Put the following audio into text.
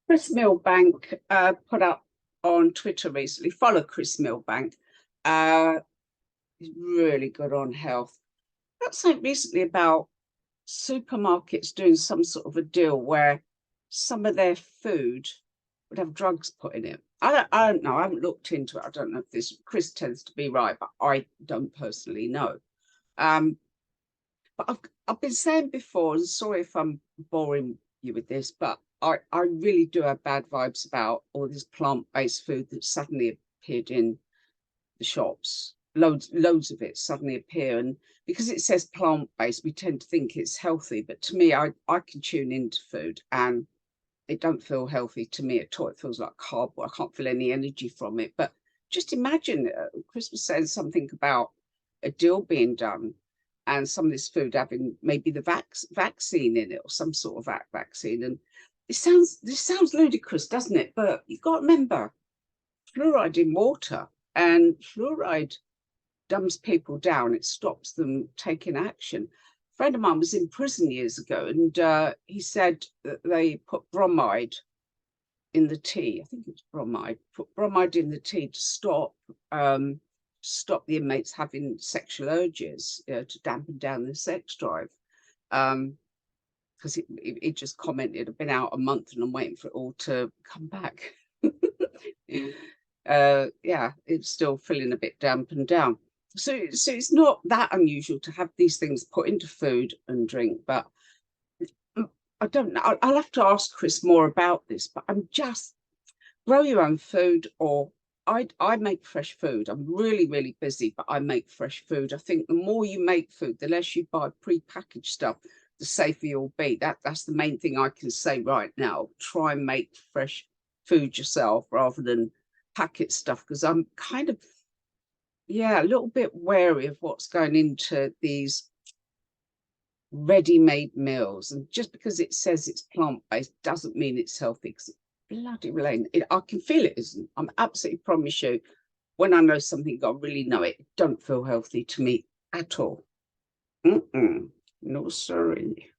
Chris Milbank put up on Twitter recently. Follow Chris Milbank. Uh, he's really good on health. That's something recently about supermarkets doing some sort of a deal where some of their food would have drugs put in it. I don't know. I haven't looked into it. I don't know if this Chris tends to be right, but I don't personally know. Um, but I've been saying before, and sorry if I'm boring you with this, but I really do have bad vibes about all this plant-based food that suddenly appeared in the shops. Loads of it suddenly appear. And because it says plant-based, we tend to think it's healthy. But to me, I can tune into food and it don't feel healthy to me at all. It feels like cardboard. I can't feel any energy from it. But just imagine Chris was saying something about a deal being done and some of this food having maybe the vaccine in it or some sort of vaccine. And this sounds ludicrous, doesn't it? But you've got to remember fluoride in water, and fluoride dumbs people down. It stops them taking action. A friend of mine was in prison years ago, and he said that they put bromide in the tea. I think it's bromide. Put bromide in the tea to stop the inmates having sexual urges, to dampen down their sex drive. Because it just commented, I've been out a month and I'm waiting for it all to come back. Yeah, it's still feeling a bit dampened down. So it's not that unusual to have these things put into food and drink, but I don't know. I'll have to ask Chris more about this, but I'm just grow your own food, or I make fresh food. I'm really busy, but I make fresh food. I think the more you make food, the less you buy pre-packaged stuff, the safer you'll be. That's the main thing I can say right now. Try and make fresh food yourself rather than packet stuff, because I'm kind of, yeah, a little bit wary of what's going into these ready-made meals. And just because it says it's plant-based doesn't mean it's healthy, because bloody rain. I can feel it isn't. I'm absolutely promise you, when I know something, I really know it. It don't feel healthy to me at all. No, sorry.